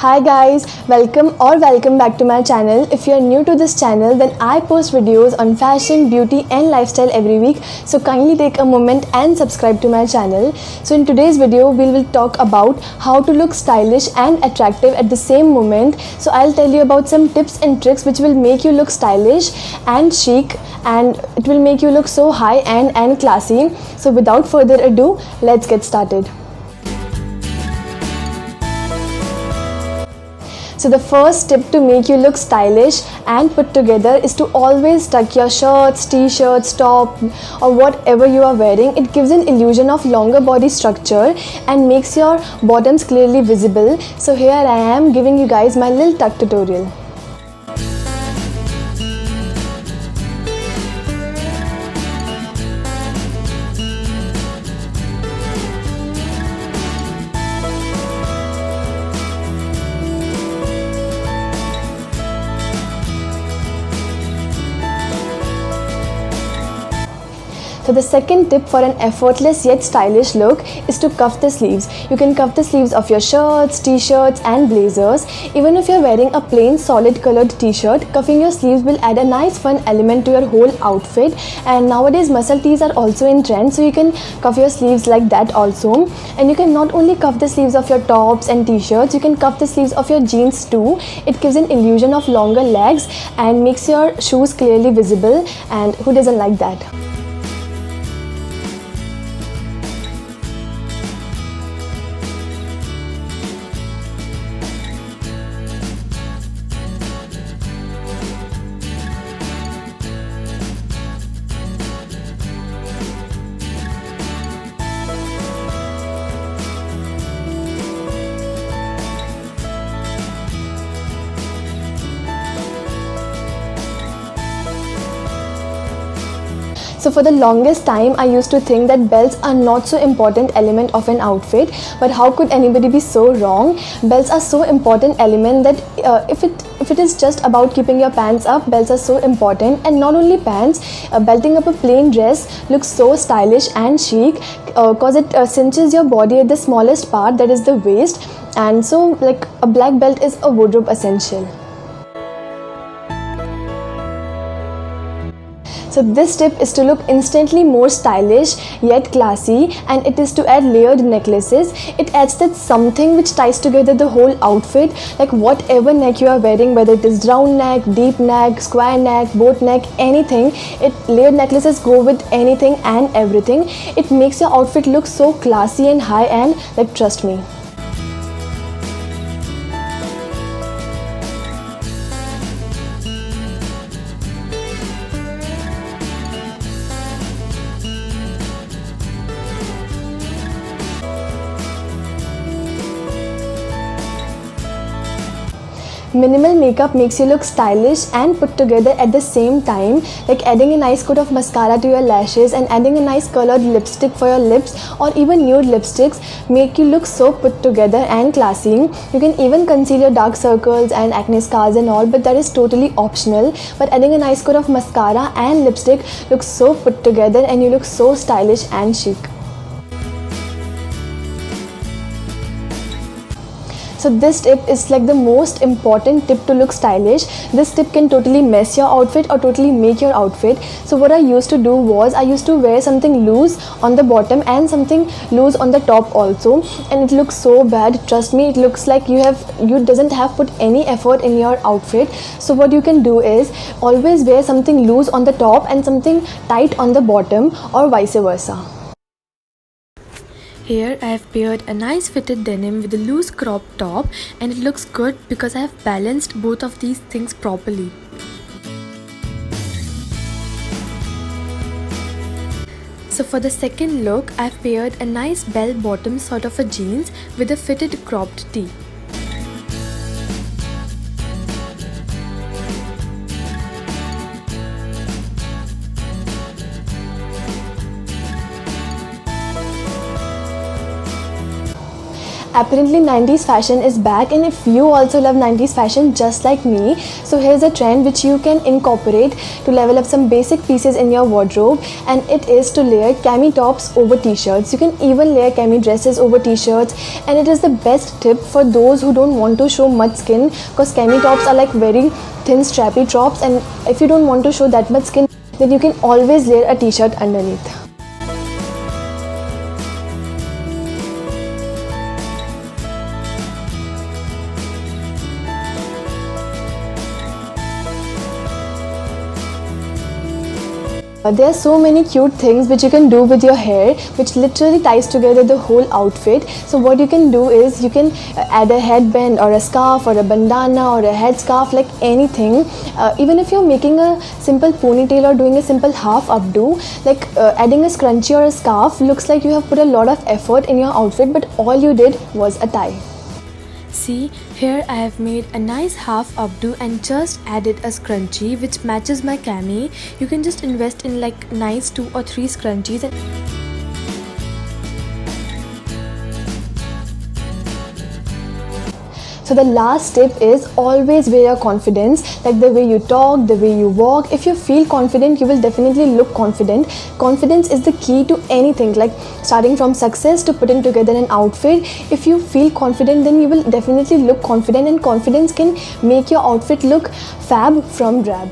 Hi guys, welcome back to my channel. If you are new to this channel, then I post videos on fashion, beauty and lifestyle every week. So kindly take a moment and subscribe to my channel. So in today's video, we will talk about how to look stylish and attractive at the same moment. So I'll tell you about some tips and tricks which will make you look stylish and chic, and it will make you look so high-end and classy. So without further ado, let's get started. So the first tip to make you look stylish and put together is to always tuck your shirts, t-shirts, top or whatever you are wearing. It gives an illusion of longer body structure and makes your bottoms clearly visible. So here I am giving you guys my little tuck tutorial. So the second tip for an effortless yet stylish look is to cuff the sleeves. You can cuff the sleeves of your shirts, t-shirts and blazers. Even if you're wearing a plain solid colored t-shirt, cuffing your sleeves will add a nice fun element to your whole outfit. And nowadays muscle tees are also in trend, so you can cuff your sleeves like that also. And you can not only cuff the sleeves of your tops and t-shirts, you can cuff the sleeves of your jeans too. It gives an illusion of longer legs and makes your shoes clearly visible, and who doesn't like that? So for the longest time, I used to think that belts are not so important element of an outfit, but how could anybody be so wrong? Belts are so important element that if it is just about keeping your pants up, belts are so important. And not only pants, belting up a plain dress looks so stylish and chic because it cinches your body at the smallest part, that is the waist. And so like a black belt is a wardrobe essential. So this tip is to look instantly more stylish yet classy, and it is to add layered necklaces. It adds that something which ties together the whole outfit, like whatever neck you are wearing, whether it is round neck, deep neck, square neck, boat neck, anything. Layered necklaces go with anything and everything. It makes your outfit look so classy and high-end, like trust me. Minimal makeup makes you look stylish and put together at the same time, like adding a nice coat of mascara to your lashes and adding a nice colored lipstick for your lips, or even nude lipsticks make you look so put together and classy. You can even conceal your dark circles and acne scars and all, but that is totally optional. But adding a nice coat of mascara and lipstick looks so put together and you look so stylish and chic. So this tip is like the most important tip to look stylish. This tip can totally mess your outfit or totally make your outfit. So what I used to do was I used to wear something loose on the bottom and something loose on the top also, and it looks so bad. Trust me, it looks like you doesn't have put any effort in your outfit. So what you can do is always wear something loose on the top and something tight on the bottom, or vice versa. Here I have paired a nice fitted denim with a loose crop top, and it looks good because I have balanced both of these things properly. So for the second look, I have paired a nice bell bottom sort of a jeans with a fitted cropped tee. Apparently 90s fashion is back, and if you also love 90s fashion just like me, so here's a trend which you can incorporate to level up some basic pieces in your wardrobe, and it is to layer cami tops over t-shirts. You can even layer cami dresses over t-shirts, and it is the best tip for those who don't want to show much skin, because cami tops are like very thin strappy tops, and if you don't want to show that much skin, then you can always layer a t-shirt underneath. There are so many cute things which you can do with your hair, which literally ties together the whole outfit. So what you can do is you can add a headband or a scarf or a bandana or a headscarf, like anything. Even if you're making a simple ponytail or doing a simple half updo, like adding a scrunchie or a scarf looks like you have put a lot of effort in your outfit, but all you did was a tie. See, here I have made a nice half updo and just added a scrunchie which matches my cami. You can just invest in like nice 2 or 3 scrunchies and So the last tip is always wear your confidence, like the way you talk, the way you walk. If you feel confident, you will definitely look confident. Confidence is the key to anything, like starting from success to putting together an outfit. If you feel confident, then you will definitely look confident, and confidence can make your outfit look fab from drab.